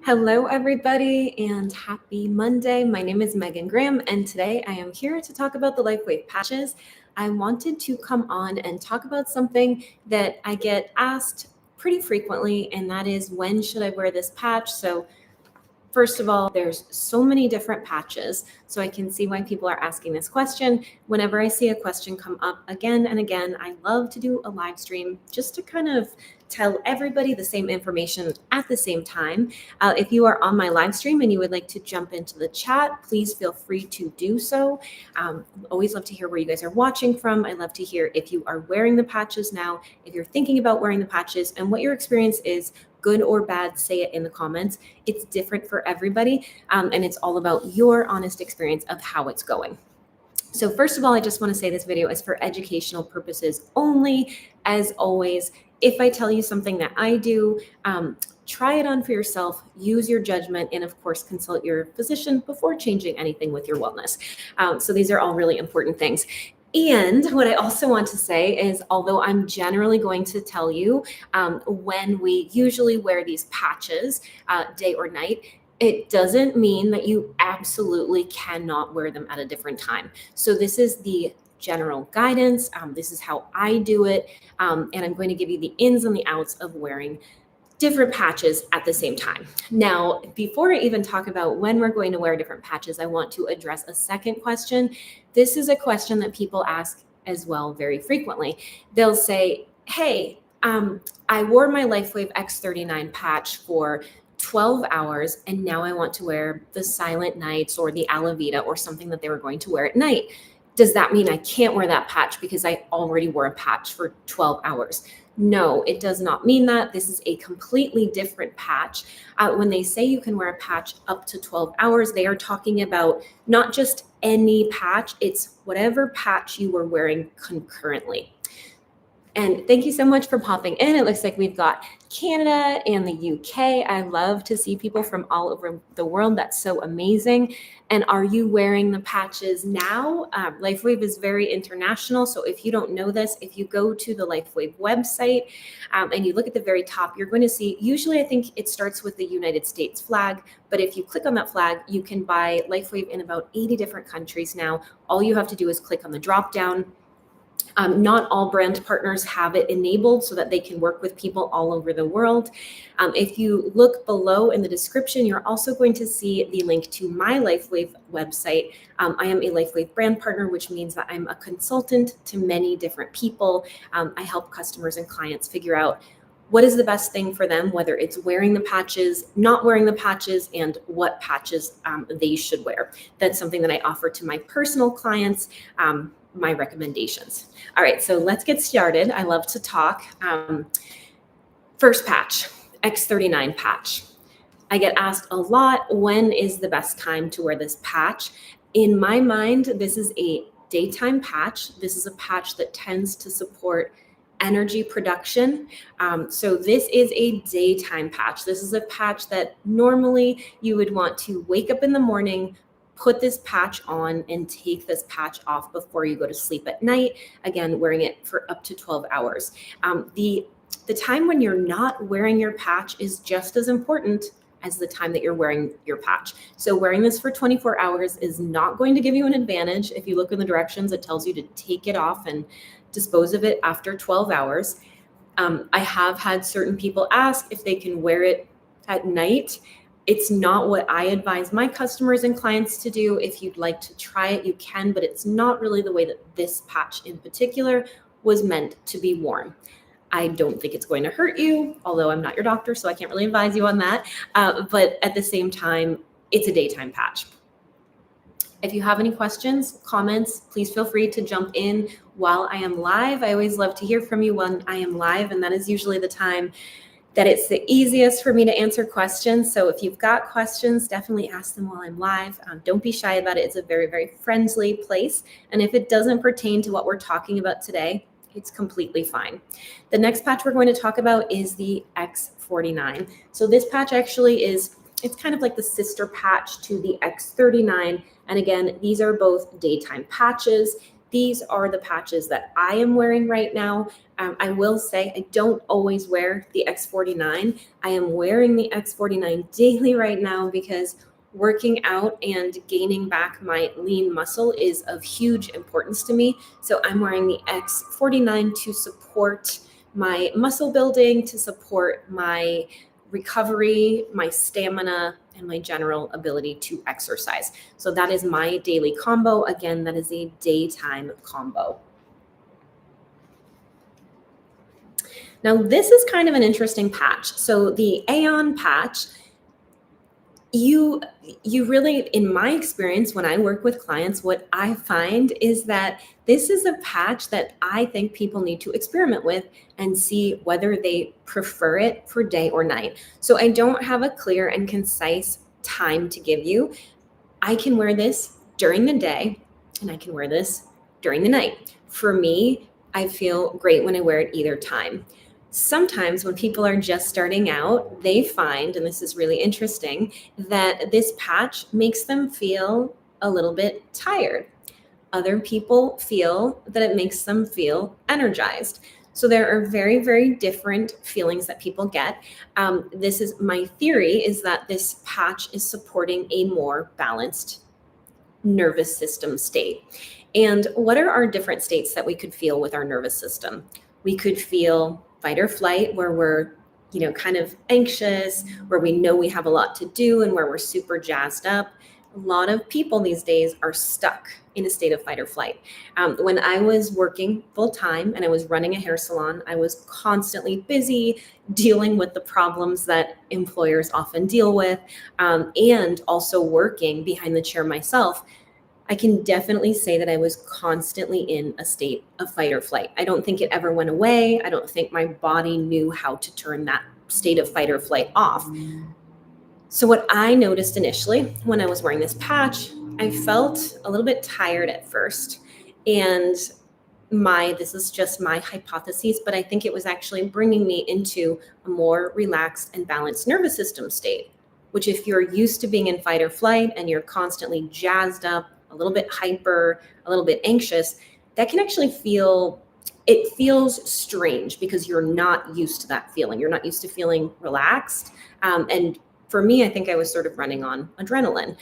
Hello, everybody, and happy Monday. My name is Megan Graham, and today I am here to talk about the LifeWave Patches. I wanted to come on and talk about something that I get asked pretty frequently, and that is, when should I wear this patch? So first of all, there's so many different patches, so I can see why people are asking this question. Whenever I see a question come up again and again, I love to do a live stream just to kind of tell everybody the same information at the same time. If you are on my live stream and you would like to jump into the chat, please feel free to do so. Always love to hear where you guys are watching from. I love to hear if you are wearing the patches now, if you're thinking about wearing the patches, and what your experience is. Good or bad, say it in the comments. It's different for everybody, and it's all about your honest experience of how it's going. So first of all, I just want to say this video is for educational purposes only. As always, if I tell you something that I do, try it on for yourself, use your judgment, and of course, consult your physician before changing anything with your wellness. So these are all really important things. And what I also want to say is, although I'm generally going to tell you when we usually wear these patches, day or night, it doesn't mean that you absolutely cannot wear them at a different time. So this is the general guidance. This is how I do it. And I'm going to give you the ins and the outs of wearing different patches at the same time. Now, before I even talk about when we're going to wear different patches, I want to address a second question. This is a question that people ask as well very frequently. They'll say, hey, I wore my LifeWave X39 patch for 12 hours, and now I want to wear the Silent Nights or the Alavita or something that they were going to wear at night. Does that mean I can't wear that patch because I already wore a patch for 12 hours? No, it does not mean that. This is a completely different patch. When they say you can wear a patch up to 12 hours, they are talking about not just any patch, it's whatever patch you were wearing concurrently. And thank you so much for popping in. It looks like we've got Canada and the UK. I love to see people from all over the world. That's so amazing. And are you wearing the patches now? LifeWave is very international. So if you don't know this, if you go to the LifeWave website and you look at the very top, you're going to see, usually I think it starts with the United States flag. But if you click on that flag, you can buy LifeWave in about 80 different countries now. All you have to do is click on the drop down. Not all brand partners have it enabled so that they can work with people all over the world. If you look below in the description, you're also going to see the link to my LifeWave website. I am a LifeWave brand partner, which means that I'm a consultant to many different people. I help customers and clients figure out what is the best thing for them, whether it's wearing the patches, not wearing the patches, and what patches they should wear. That's something that I offer to my personal clients, my recommendations. All right, so let's get started. I love to talk. First patch, X39 patch. I get asked a lot, when is the best time to wear this patch? In my mind, this is a daytime patch. This is a patch that tends to support energy production. So this is a daytime patch. This is a patch that normally you would want to wake up in the morning, put this patch on, and take this patch off before you go to sleep at night. Again, wearing it for up to 12 hours. The time when you're not wearing your patch is just as important as the time that you're wearing your patch. So wearing this for 24 hours is not going to give you an advantage. If you look in the directions, it tells you to take it off and dispose of it after 12 hours. I have had certain people ask if they can wear it at night. It's not what I advise my customers and clients to do. If you'd like to try it, you can, but it's not really the way that this patch in particular was meant to be worn. I don't think it's going to hurt you, although I'm not your doctor, so I can't really advise you on that. But at the same time, it's a daytime patch. If you have any questions, comments, please feel free to jump in while I am live. I always love to hear from you when I am live, and that is usually the time that it's the easiest for me to answer questions. So if you've got questions, definitely ask them while I'm live. Don't be shy about it. It's a very, very friendly place. And if it doesn't pertain to what we're talking about today, it's completely fine. The next patch we're going to talk about is the X39. So this patch actually it's kind of like the sister patch to the X39. And again, these are both daytime patches. these are the patches that I am wearing right now. I will say I don't always wear the X39. I am wearing the X39 daily right now because working out and gaining back my lean muscle is of huge importance to me. So I'm wearing the X49 to support my muscle building, to support my recovery, my stamina, and my general ability to exercise. So that is my daily combo. Again, that is a daytime combo. Now, this is kind of an interesting patch. So the Aeon patch, you really, in my experience, when I work with clients, what I find is that this is a patch that I think people need to experiment with and see whether they prefer it for day or night. So I don't have a clear and concise time to give you. I can wear this during the day and I can wear this during the night. For me, I feel great when I wear it either time. Sometimes when people are just starting out, they find, and this is really interesting, that this patch makes them feel a little bit tired. Other people feel that it makes them feel energized. So there are very, very different feelings that people get. This is my theory, is that this patch is supporting a more balanced nervous system state. And what are our different states that we could feel with our nervous system? We could feel fight or flight, where we're, kind of anxious, where we know we have a lot to do and where we're super jazzed up. A lot of people these days are stuck in a state of fight or flight. When I was working full time and I was running a hair salon, I was constantly busy dealing with the problems that employers often deal with, and also working behind the chair myself. I can definitely say that I was constantly in a state of fight or flight. I don't think it ever went away. I don't think my body knew how to turn that state of fight or flight off. So what I noticed initially when I was wearing this patch, I felt a little bit tired at first. And this is just my hypothesis, but I think it was actually bringing me into a more relaxed and balanced nervous system state, which, if you're used to being in fight or flight and you're constantly jazzed up, a little bit hyper, a little bit anxious, that can actually feels strange because you're not used to that feeling. You're not used to feeling relaxed. And for me, I think I was sort of running on adrenaline.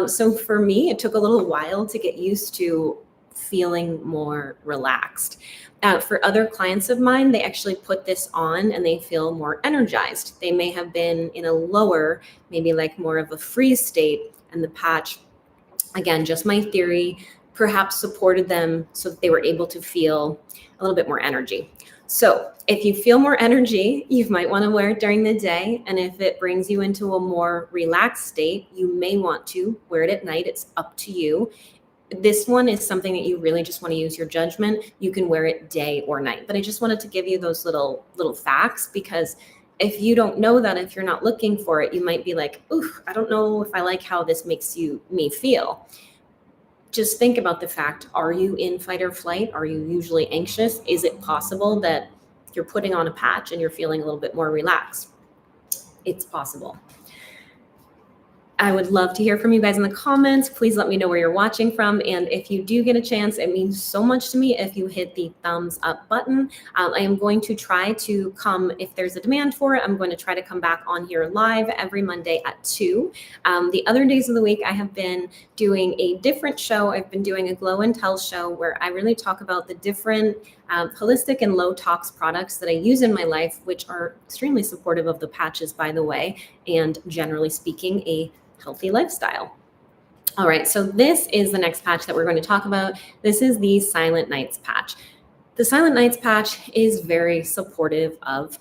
So for me, it took a little while to get used to feeling more relaxed. For other clients of mine, they actually put this on and they feel more energized. They may have been in a lower, maybe like more of a freeze state, and the patch, again, just my theory, perhaps supported them so that they were able to feel a little bit more energy. So if you feel more energy, you might want to wear it during the day. And if it brings you into a more relaxed state, you may want to wear it at night. It's up to you. This one is something that you really just want to use your judgment. You can wear it day or night. But I just wanted to give you those little facts, because if you don't know that, if you're not looking for it, you might be like, ooh, I don't know if I like how this makes me feel. Just think about the fact, are you in fight or flight? Are you usually anxious? Is it possible that you're putting on a patch and you're feeling a little bit more relaxed? It's possible. I would love to hear from you guys in the comments. Please let me know where you're watching from. And if you do get a chance, it means so much to me if you hit the thumbs up button. I am going to try to come, if there's a demand for it, I'm going to try to come back on here live every Monday at 2. The other days of the week, I have been doing a different show. I've been doing a Glow and Tell show where I really talk about the different holistic and low tox products that I use in my life, which are extremely supportive of the patches, by the way, and generally speaking, a healthy lifestyle. All right, so this is the next patch that we're going to talk about. This is the Silent Nights patch. The Silent Nights patch is very supportive of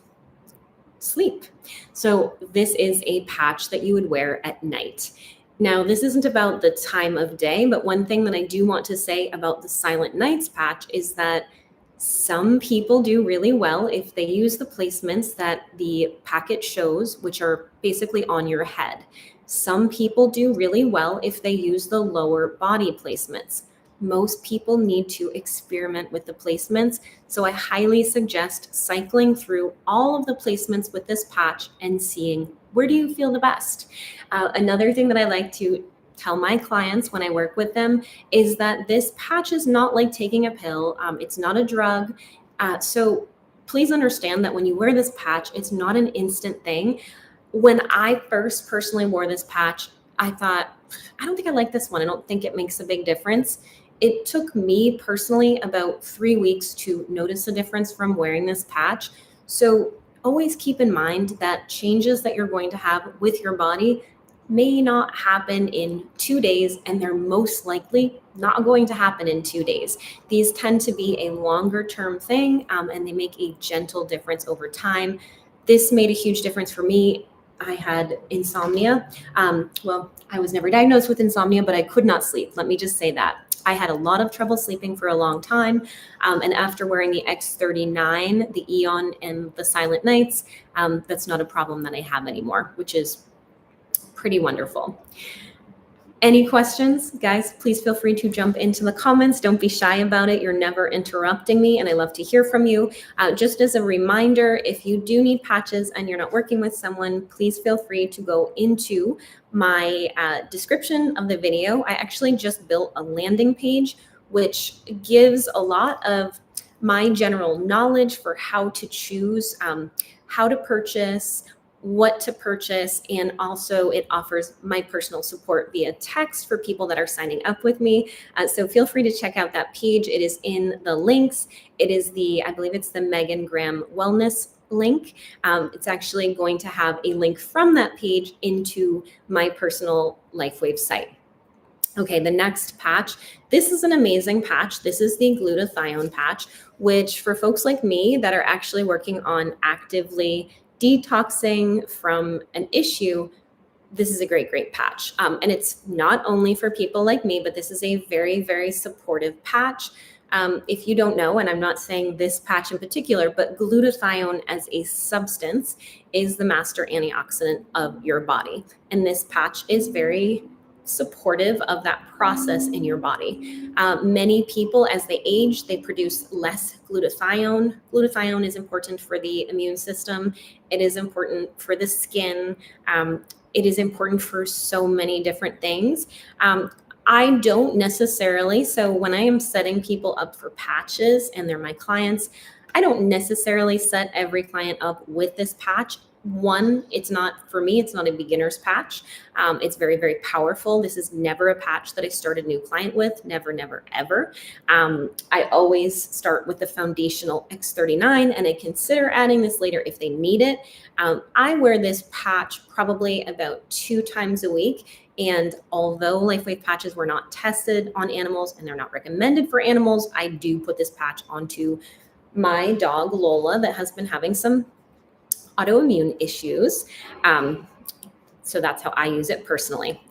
sleep. So this is a patch that you would wear at night. Now, this isn't about the time of day, but one thing that I do want to say about the Silent Nights patch is that some people do really well if they use the placements that the packet shows, which are basically on your head. Some people do really well if they use the lower body placements. Most people need to experiment with the placements, so I highly suggest cycling through all of the placements with this patch and seeing, where do you feel the best? Another thing that I like to tell my clients when I work with them is that this patch is not like taking a pill. It's not a drug. So please understand that when you wear this patch, it's not an instant thing. When I first personally wore this patch, I thought, I don't think I like this one. I don't think it makes a big difference. It took me personally about 3 weeks to notice a difference from wearing this patch. So always keep in mind that changes that you're going to have with your body may not happen in 2 days, and they're most likely not going to happen in 2 days. These tend to be a longer term thing, and they make a gentle difference over time. This made a huge difference for me. I had insomnia. Well, I was never diagnosed with insomnia, but I could not sleep. Let me just say that. I had a lot of trouble sleeping for a long time. And after wearing the X39, the Aeon, and the Silent Nights, that's not a problem that I have anymore, which is pretty wonderful. Any questions, guys? Please feel free to jump into the comments. Don't be shy about it. You're never interrupting me, and I love to hear from you. Just as a reminder, if you do need patches and you're not working with someone, please feel free to go into my description of the video. I actually just built a landing page, which gives a lot of my general knowledge for how to choose, how to purchase, what to purchase, and also it offers my personal support via text for people that are signing up with me. So feel free to check out that page. It is in the links. It is I believe it's the Megan Graham Wellness link. It's actually going to have a link from that page into my personal LifeWave site. Okay, the next patch. This is an amazing patch. This is the glutathione patch, which for folks like me that are actually working on actively detoxing from an issue, this is a great, great patch. And it's not only for people like me, but this is a very, very supportive patch. If you don't know, and I'm not saying this patch in particular, but glutathione as a substance is the master antioxidant of your body. And this patch is very supportive of that process in your body. Many people, as they age, they produce less glutathione. Glutathione is important for the immune system. It is important for the skin. It is important for so many different things. I don't necessarily, so when I am setting people up for patches and they're my clients, I don't necessarily set every client up with this patch. One, it's not, for me, it's not a beginner's patch. It's very, very powerful. This is never a patch that I start a new client with. Never, never, ever. I always start with the foundational X39 and I consider adding this later if they need it. I wear this patch probably about 2 times a week. And although LifeWave patches were not tested on animals and they're not recommended for animals, I do put this patch onto my dog, Lola, that has been having some autoimmune issues. So that's how I use it personally.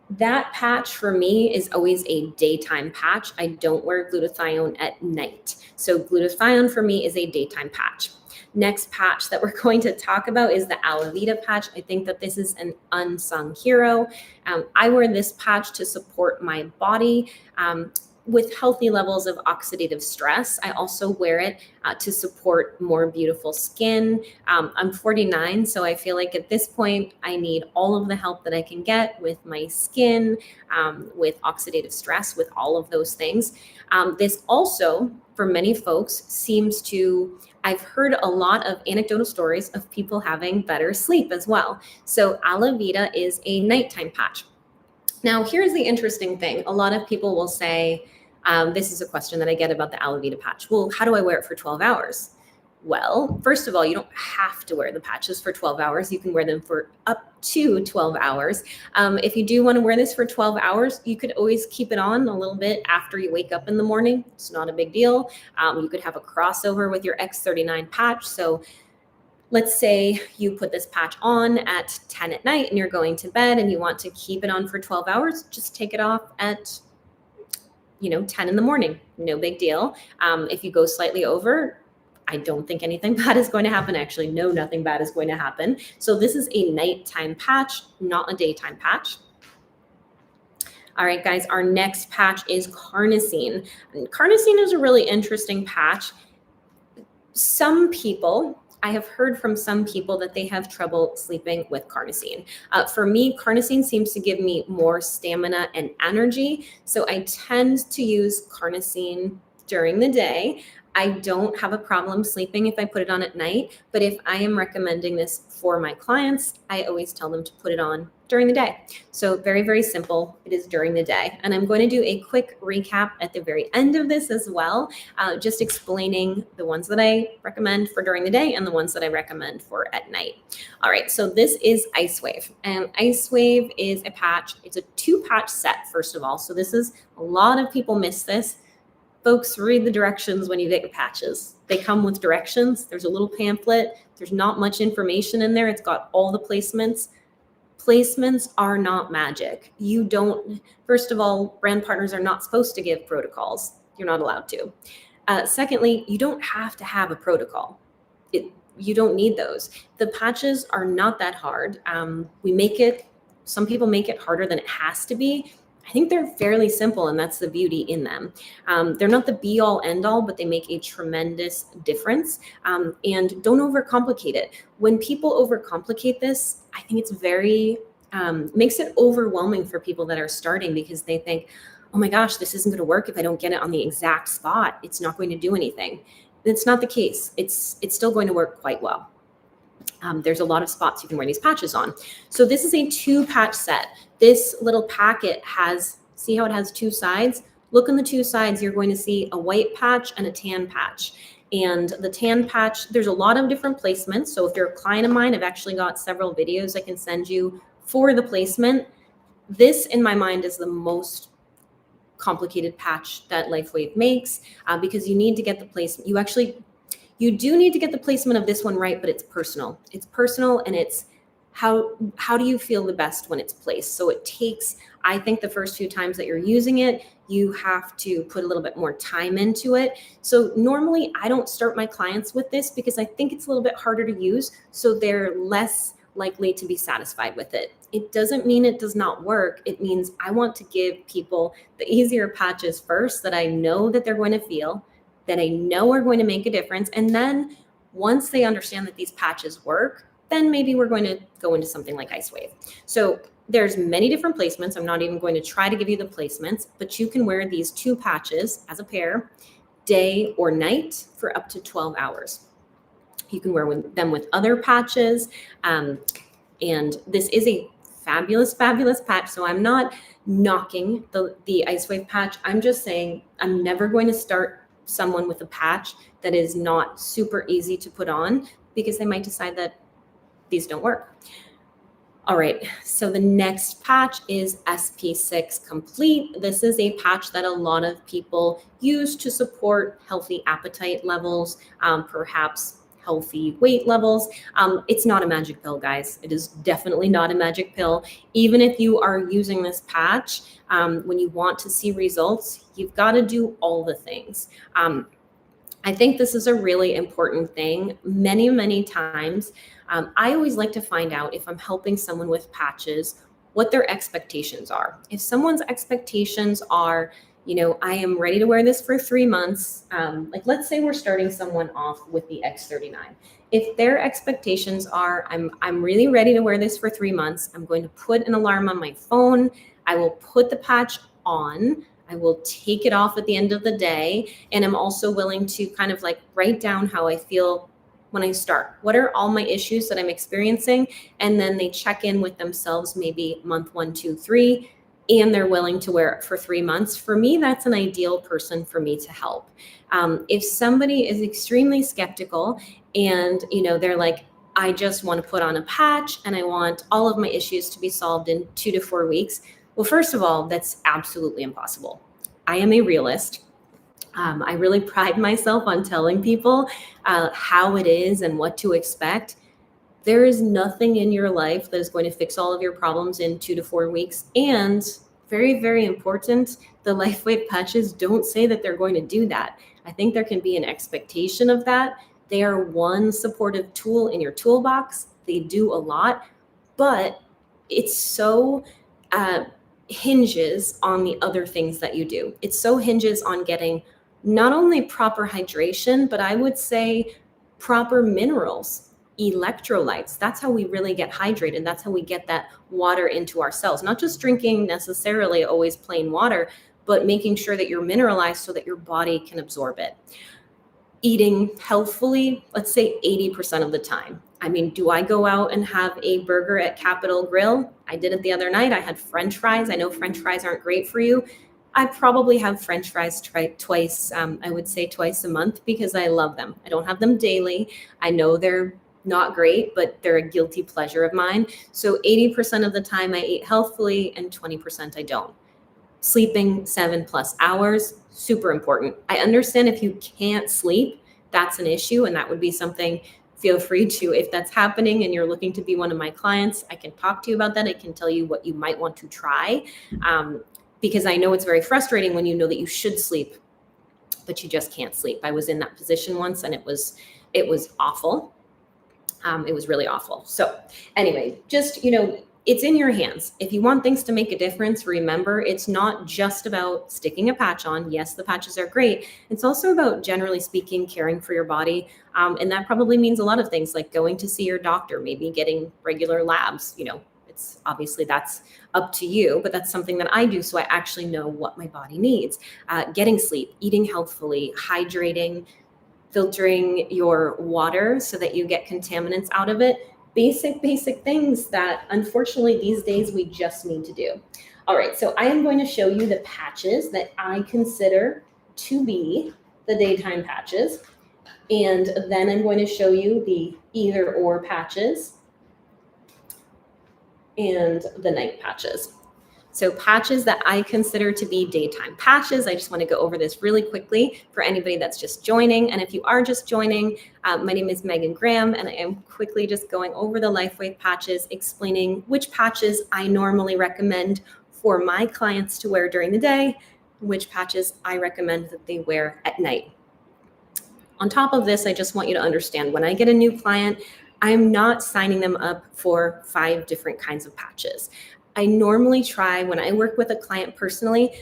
That patch for me is always a daytime patch. I don't wear glutathione at night. So glutathione for me is a daytime patch. Next patch that we're going to talk about is the LifeWave patch. I think that this is an unsung hero. I wear this patch to support my body with healthy levels of oxidative stress. I also wear it to support more beautiful skin. I'm 49, so I feel like at this point, I need all of the help that I can get with my skin, with oxidative stress, with all of those things. This also, for many folks, seems to, I've heard a lot of anecdotal stories of people having better sleep as well. So LifeWave is a nighttime patch. Now, here's the interesting thing. A lot of people will say, this is a question that I get about the LifeWave patch. Well, how do I wear it for 12 hours? Well, first of all, you don't have to wear the patches for 12 hours. You can wear them for up to 12 hours. If you do want to wear this for 12 hours, you could always keep it on a little bit after you wake up in the morning. It's not a big deal. You could have a crossover with your X39 patch. So let's say you put this patch on at 10 at night and you're going to bed and you want to keep it on for 12 hours, just take it off at 10 in the morning. No big deal. If you go slightly over, I don't think anything bad is going to happen. Actually, no, nothing bad is going to happen. So this is a nighttime patch, not a daytime patch. All right, guys, our next patch is carnosine. And carnosine is a really interesting patch. Some people I have heard from some people that they have trouble sleeping with carnosine. For me, carnosine seems to give me more stamina and energy. So I tend to use carnosine during the day. I don't have a problem sleeping if I put it on at night, but if I am recommending this for my clients, I always tell them to put it on during the day. So very, very simple. It is during the day. And I'm going to do a quick recap at the very end of this as well, just explaining the ones that I recommend for during the day and the ones that I recommend for at night. All right, so this is LifeWave. And LifeWave is a patch. It's a 2-patch set, first of all. So this is, a lot of people miss this. Folks, read the directions when you get your patches. They come with directions. There's a little pamphlet. There's not much information in there. It's got all the placements. Placements are not magic. You don't, first of all, brand partners are not supposed to give protocols. You're not allowed to. Secondly, you don't have to have a protocol. You don't need those. The patches are not that hard. Some people make it harder than it has to be. I think they're fairly simple, and that's the beauty in them. They're not the be all end all, but they make a tremendous difference. And don't overcomplicate it. When people overcomplicate this, I think it's makes it overwhelming for people that are starting, because they think, oh my gosh, this isn't going to work if I don't get it on the exact spot. It's not going to do anything. It's not the case. It's still going to work quite well. There's a lot of spots you can wear these patches on. So this is a 2-patch set. This little packet see how it has 2 sides? Look on the 2 sides, you're going to see a white patch and a tan patch. And the tan patch, there's a lot of different placements. So if you're a client of mine, I've actually got several videos I can send you for the placement. This, in my mind, is the most complicated patch that LifeWave makes, because you need to get the placement. You do need to get the placement of this one right, but it's personal. It's personal, and it's how do you feel the best when it's placed? So it takes, I think, the first few times that you're using it, you have to put a little bit more time into it. So normally I don't start my clients with this, because I think it's a little bit harder to use, so they're less likely to be satisfied with it. It doesn't mean it does not work. It means I want to give people the easier patches first, that I know that they're going to feel, that I know are going to make a difference. And then once they understand that these patches work, then maybe we're going to go into something like LifeWave. So there's many different placements. I'm not even going to try to give you the placements, but you can wear these 2 patches as a pair, day or night, for up to 12 hours. You can wear them with other patches. And this is a fabulous, fabulous patch. So I'm not knocking the LifeWave patch. I'm just saying I'm never going to start someone with a patch that is not super easy to put on, because they might decide that these don't work. All right, so the next patch is SP6 Complete. This is a patch that a lot of people use to support healthy appetite levels, perhaps healthy weight levels. It's not a magic pill, guys. It is definitely not a magic pill. Even if you are using this patch, when you want to see results, you've got to do all the things. I think this is a really important thing. Many, many times, I always like to find out, if I'm helping someone with patches, what their expectations are. If someone's expectations are, I am ready to wear this for 3 months. Like, let's say we're starting someone off with the X39. If their expectations are, I'm really ready to wear this for 3 months. I'm going to put an alarm on my phone. I will put the patch on. I will take it off at the end of the day. And I'm also willing to kind of like write down how I feel when I start. What are all my issues that I'm experiencing? And then they check in with themselves, maybe month 1, 2, 3, and they're willing to wear it for 3 months. For me, that's an ideal person for me to help. If somebody is extremely skeptical and, they're like, I just want to put on a patch and I want all of my issues to be solved in 2 to 4 weeks. Well, first of all, that's absolutely impossible. I am a realist. I really pride myself on telling people how it is and what to expect. There is nothing in your life that is going to fix all of your problems in 2 to 4 weeks. And very, very important, the LifeWave patches don't say that they're going to do that. I think there can be an expectation of that. They are one supportive tool in your toolbox. They do a lot, but it's so hinges on the other things that you do. It so hinges on getting not only proper hydration, but I would say proper minerals, electrolytes. That's how we really get hydrated. That's how we get that water into our cells, not just drinking necessarily always plain water, but making sure that you're mineralized so that your body can absorb it. Eating healthfully, let's say 80% of the time. I mean, do I go out and have a burger at Capitol Grill? I did it the other night. I had French fries. I know French fries aren't great for you. I probably have French fries twice, I would say twice a month, because I love them. I don't have them daily. I know they're not great, but they're a guilty pleasure of mine. So 80% of the time I eat healthfully and 20% I don't. Sleeping 7+ hours, super important. I understand if you can't sleep, that's an issue, and that would be something, feel free to, if that's happening and you're looking to be one of my clients, I can talk to you about that. I can tell you what you might want to try, because I know it's very frustrating when you know that you should sleep, but you just can't sleep. I was in that position once, and it was awful. It was really awful. So anyway, just, it's in your hands. If you want things to make a difference, remember, it's not just about sticking a patch on. Yes, the patches are great. It's also about, generally speaking, caring for your body. And that probably means a lot of things, like going to see your doctor, maybe getting regular labs. It's obviously, that's up to you, but that's something that I do, so I actually know what my body needs. Getting sleep, eating healthfully, hydrating, filtering your water so that you get contaminants out of it. Basic things that unfortunately these days we just need to do. All right, so I am going to show you the patches that I consider to be the daytime patches. And then I'm going to show you the either or patches and the night patches. So patches that I consider to be daytime patches. I just want to go over this really quickly for anybody that's just joining. And if you are just joining, my name is Megan Graham, and I am quickly just going over the LifeWave patches, explaining which patches I normally recommend for my clients to wear during the day, which patches I recommend that they wear at night. On top of this, I just want you to understand, when I get a new client, I'm not signing them up for 5 different kinds of patches. I normally try, when I work with a client personally,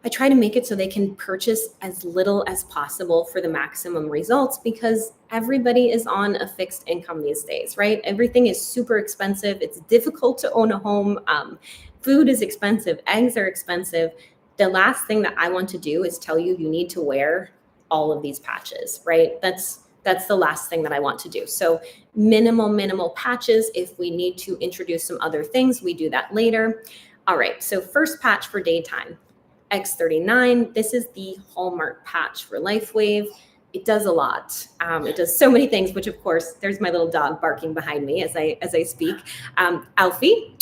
I try to make it so they can purchase as little as possible for the maximum results, because everybody is on a fixed income these days, right? Everything is super expensive. It's difficult to own a home. Food is expensive. Eggs are expensive. The last thing that I want to do is tell you need to wear all of these patches, right? That's the last thing that I want to do. So minimal patches. If we need to introduce some other things, we do that later. All right, so first patch for daytime, X39. This is the hallmark patch for LifeWave. It does a lot. It does so many things, which of course, there's my little dog barking behind me as I speak. Alfie.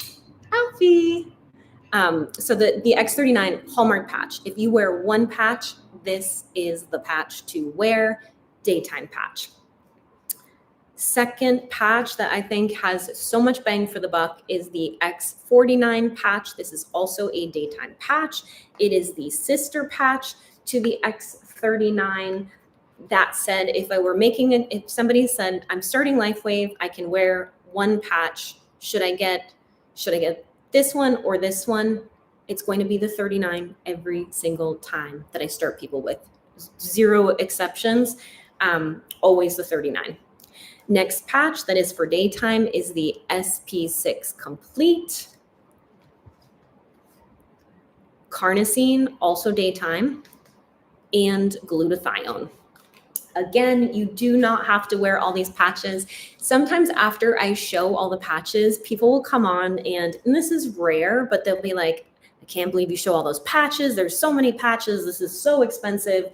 So the X39 hallmark patch, if you wear one patch, this is the patch to wear. Daytime patch. Second patch that I think has so much bang for the buck is the X39 patch. This is also a daytime patch. It is the sister patch to the X39. That said, if somebody said, I'm starting LifeWave, I can wear one patch. Should I get this one or this one? It's going to be the 39 every single time that I start people with. 0 exceptions. Always the 39. Next patch that is for daytime is the SP6 Complete. Carnosine, also daytime, and glutathione. Again, you do not have to wear all these patches. Sometimes after I show all the patches, people will come on and this is rare, but they'll be like, I can't believe you show all those patches. There's so many patches. This is so expensive.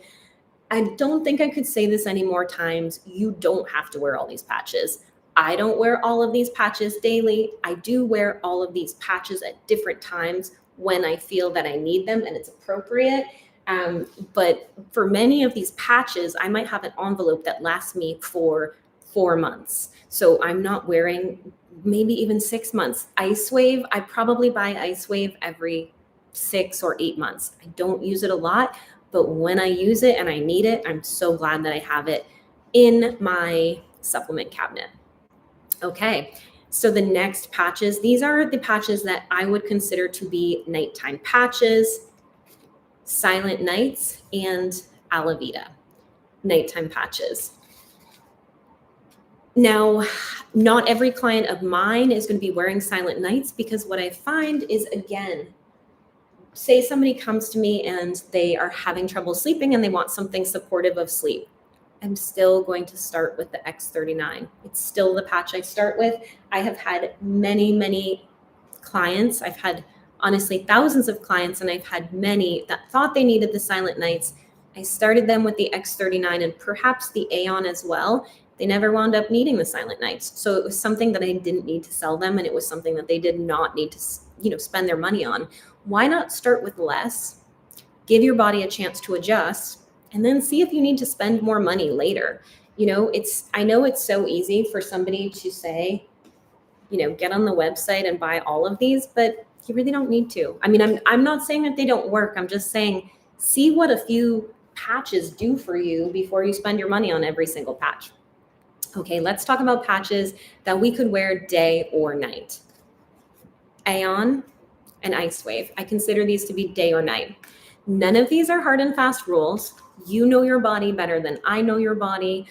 I don't think I could say this any more times. You don't have to wear all these patches. I don't wear all of these patches daily. I do wear all of these patches at different times when I feel that I need them and it's appropriate. But for many of these patches, I might have an envelope that lasts me for 4 months. So I'm not wearing maybe even 6 months. LifeWave, I probably buy LifeWave every 6 or 8 months. I don't use it a lot, but when I use it and I need it, I'm so glad that I have it in my supplement cabinet. Okay, so the next patches, these are the patches that I would consider to be nighttime patches, Silent Nights, and Alavita, nighttime patches. Now, not every client of mine is going to be wearing silent nights, because what I find is, again, say somebody comes to me and they are having trouble sleeping and they want something supportive of sleep. I'm still going to start with the X39. It's still the patch I start with. I have had many clients. I've had honestly thousands of clients, and I've had many that thought they needed the silent nights. I started them with the X39 and perhaps the Aeon as well. They never wound up needing the silent nights. So it was something that I didn't need to sell them, and it was something that they did not need to, spend their money on. Why not start with less, give your body a chance to adjust, and then see if you need to spend more money later? I know it's so easy for somebody to say, get on the website and buy all of these, but you really don't need to. I mean, I'm not saying that they don't work. I'm just saying, see what a few patches do for you before you spend your money on every single patch. Okay, let's talk about patches that we could wear day or night. Aeon and LifeWave. I consider these to be day or night. None of these are hard and fast rules. You know your body better than I know your body.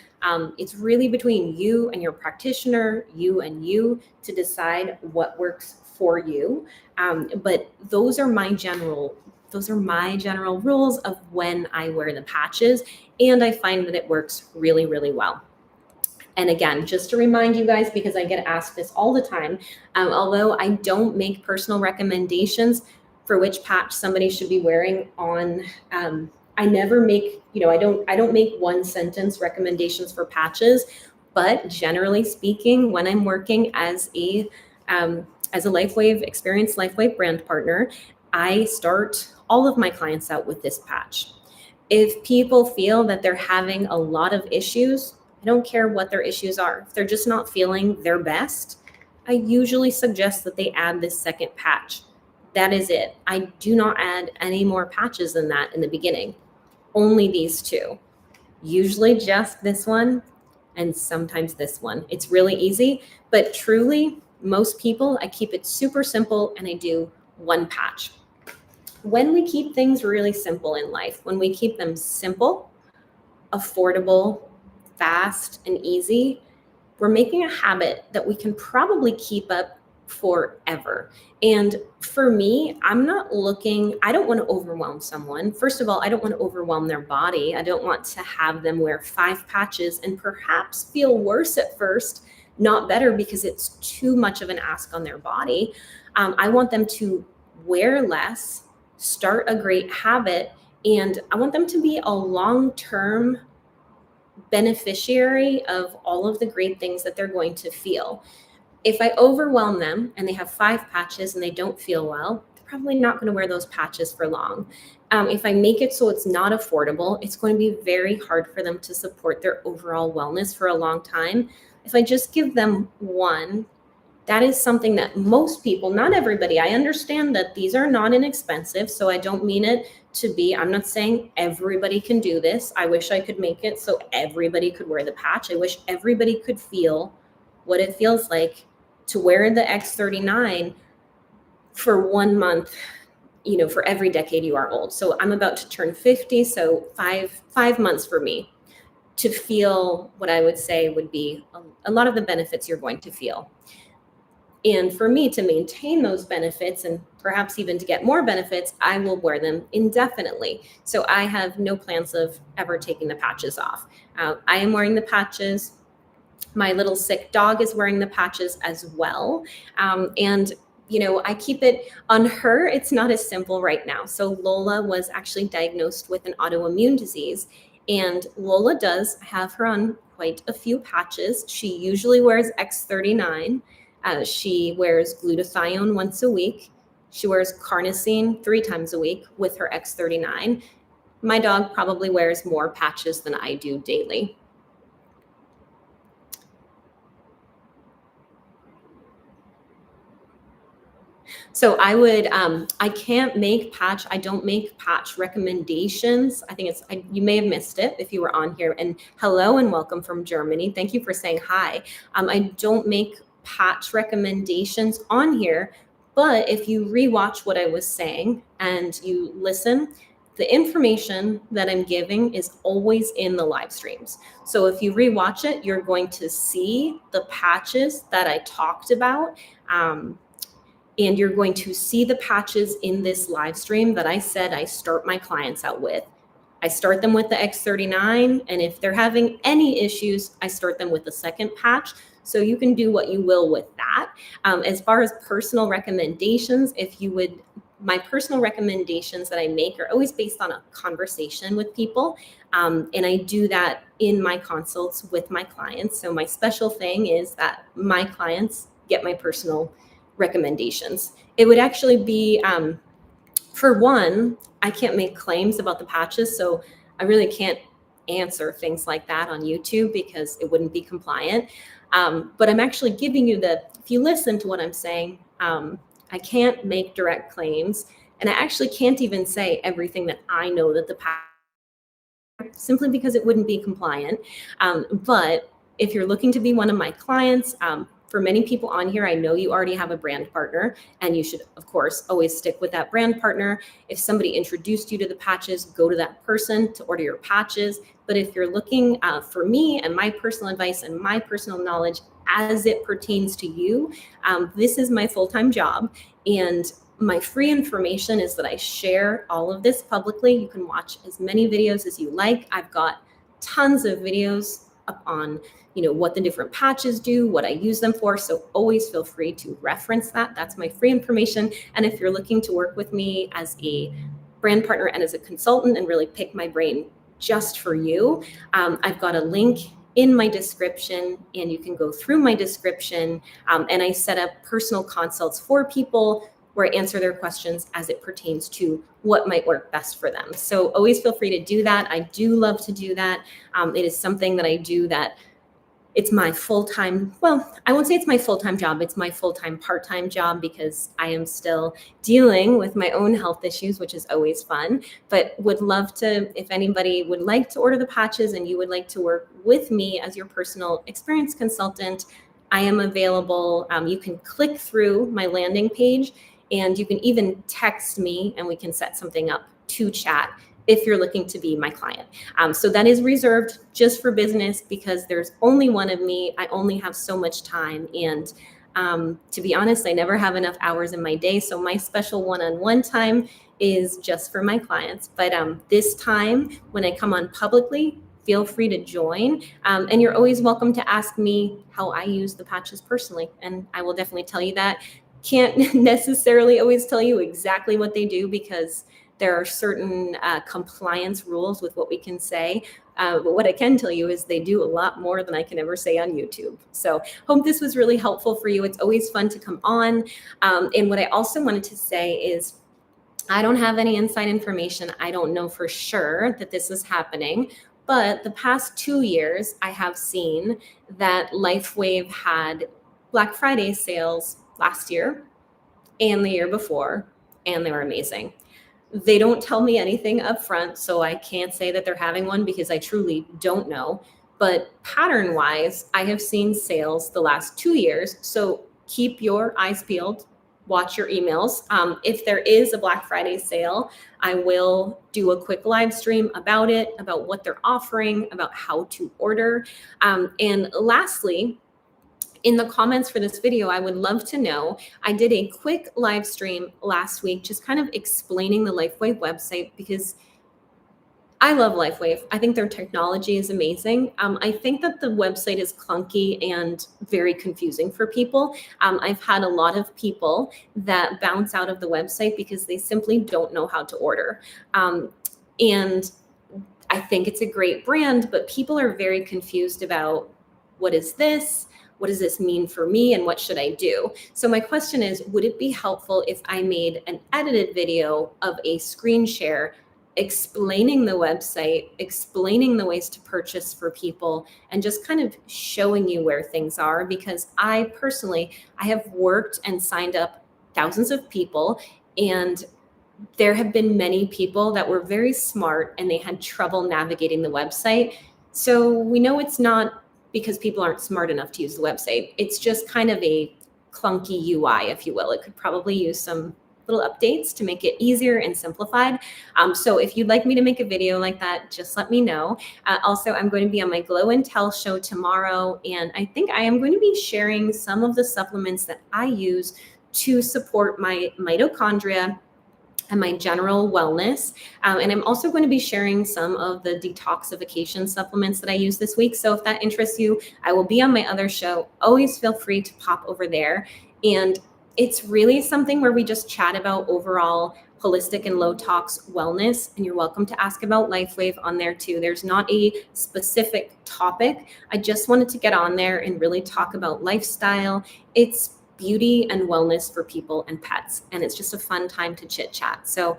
It's really between you and your practitioner, you and you, to decide what works for you. But those are my general rules of when I wear the patches, and I find that it works really, really well. And again, just to remind you guys, because I get asked this all the time, although I don't make personal recommendations for which patch somebody should be wearing on, I never make, I don't make one sentence recommendations for patches. But generally speaking, when I'm working as a LifeWave experienced LifeWave brand partner, I start all of my clients out with this patch. If people feel that they're having a lot of issues, I don't care what their issues are. If they're just not feeling their best, I usually suggest that they add this second patch. That is it. I do not add any more patches than that in the beginning. Only these two. Usually just this one and sometimes this one. It's really easy, but truly, most people, I keep it super simple and I do one patch. When we keep things really simple in life, when we keep them simple, affordable, fast, and easy, we're making a habit that we can probably keep up forever. And for me, I don't want to overwhelm someone. First of all, I don't want to overwhelm their body. I don't want to have them wear 5 patches and perhaps feel worse at first, not better, because it's too much of an ask on their body. I want them to wear less, start a great habit, and I want them to be a long-term beneficiary of all of the great things that they're going to feel. If I overwhelm them and they have 5 patches and they don't feel well, they're probably not going to wear those patches for long. If I make it so it's not affordable, it's going to be very hard for them to support their overall wellness for a long time. If I just give them one, that is something that most people, not everybody, I understand that these are not inexpensive, so I don't mean it to be, I'm not saying everybody can do this. I wish I could make it so everybody could wear the patch. I wish everybody could feel what it feels like to wear the X39 for 1 month, for every decade you are old. So I'm about to turn 50, so five months for me to feel what I would say would be a lot of the benefits you're going to feel. And for me to maintain those benefits and perhaps even to get more benefits, I will wear them indefinitely. So I have no plans of ever taking the patches off. I am wearing the patches. My little sick dog is wearing the patches as well. And I keep it on her. It's not as simple right now. So Lola was actually diagnosed with an autoimmune disease, and Lola does have her on quite a few patches. She usually wears X39. She wears glutathione once a week. She wears carnosine 3 times a week with her X39. My dog probably wears more patches than I do daily. So I don't make patch recommendations. I think you may have missed it if you were on here. And hello and welcome from Germany. Thank you for saying hi. I don't make patch recommendations on here, but if you rewatch what I was saying and you listen, the information that I'm giving is always in the live streams. So if you rewatch it, you're going to see the patches that I talked about. And you're going to see the patches in this live stream that I said I start my clients out with. I start them with the X39, and if they're having any issues, I start them with the second patch. So you can do what you will with that. As far as personal recommendations, my personal recommendations that I make are always based on a conversation with people. And I do that in my consults with my clients. So my special thing is that my clients get my personal recommendations. It would actually be, for one, I can't make claims about the patches, so I really can't answer things like that on YouTube because it wouldn't be compliant. But I'm actually giving you if you listen to what I'm saying, I can't make direct claims, and I actually can't even say everything that I know that the patch, simply because it wouldn't be compliant. But if you're looking to be one of my clients, for many people on here, I know you already have a brand partner, and you should, of course, always stick with that brand partner. If somebody introduced you to the patches, go to that person to order your patches. But if you're looking for me and my personal advice and my personal knowledge as it pertains to you, this is my full-time job. And my free information is that I share all of this publicly. You can watch as many videos as you like. I've got tons of videos up on what the different patches do, what I use them for. So always feel free to reference that. That's my free information. And if you're looking to work with me as a brand partner and as a consultant and really pick my brain just for you, I've got a link in my description, and you can go through my description. And I set up personal consults for people where I answer their questions as it pertains to what might work best for them. So always feel free to do that. I do love to do that. It is something that I do that it's my full-time, well, I won't say it's my full-time job. It's my full-time part-time job because I am still dealing with my own health issues, which is always fun, but would love to, if anybody would like to order the patches and you would like to work with me as your personal experience consultant, I am available. You can click through my landing page, and you can even text me and we can set something up to chat if you're looking to be my client. So that is reserved just for business because there's only one of me. I only have so much time. And to be honest, I never have enough hours in my day. So my special one-on-one time is just for my clients. But this time when I come on publicly, feel free to join. And you're always welcome to ask me how I use the patches personally. And I will definitely tell you that. Can't necessarily always tell you exactly what they do because there are certain compliance rules with what we can say. But what I can tell you is they do a lot more than I can ever say on YouTube. So hope this was really helpful for you. It's always fun to come on. And what I also wanted to say is I don't have any inside information. I don't know for sure that this is happening. But the past 2 years, I have seen that LifeWave had Black Friday sales last year and the year before, and they were amazing. They don't tell me anything up front, so I can't say that they're having one because I truly don't know. But pattern-wise, I have seen sales the last 2 years. So keep your eyes peeled, watch your emails. If there is a Black Friday sale, I will do a quick live stream about it, about what they're offering, about how to order. And lastly, in the comments for this video, I would love to know, I did a quick live stream last week, just kind of explaining the LifeWave website because I love LifeWave. I think their technology is amazing. I think that the website is clunky and very confusing for people. I've had a lot of people that bounce out of the website because they simply don't know how to order. And I think it's a great brand, but people are very confused about what is this? What does this mean for me and what should I do? So my question is, would it be helpful if I made an edited video of a screen share explaining the website, explaining the ways to purchase for people, and just kind of showing you where things are? Because I personally, I have worked and signed up thousands of people, and there have been many people that were very smart and they had trouble navigating the website. So we know it's not because people aren't smart enough to use the website. It's just kind of a clunky UI, if you will. It could probably use some little updates to make it easier and simplified. So if you'd like me to make a video like that, just let me know. Also, I'm going to be on my Glow and Tell show tomorrow, and I think I am going to be sharing some of the supplements that I use to support my mitochondria and my general wellness. And I'm also going to be sharing some of the detoxification supplements that I use this week. So if that interests you, I will be on my other show. Always feel free to pop over there. And it's really something where we just chat about overall holistic and low tox wellness. And you're welcome to ask about LifeWave on there too. There's not a specific topic. I just wanted to get on there and really talk about lifestyle. It's beauty and wellness for people and pets. And it's just a fun time to chit chat. So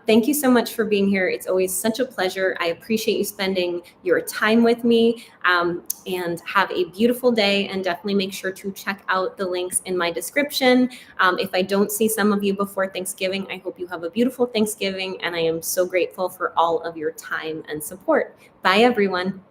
thank you so much for being here. It's always such a pleasure. I appreciate you spending your time with me, and have a beautiful day, and definitely make sure to check out the links in my description. If I don't see some of you before Thanksgiving, I hope you have a beautiful Thanksgiving, and I am so grateful for all of your time and support. Bye, everyone.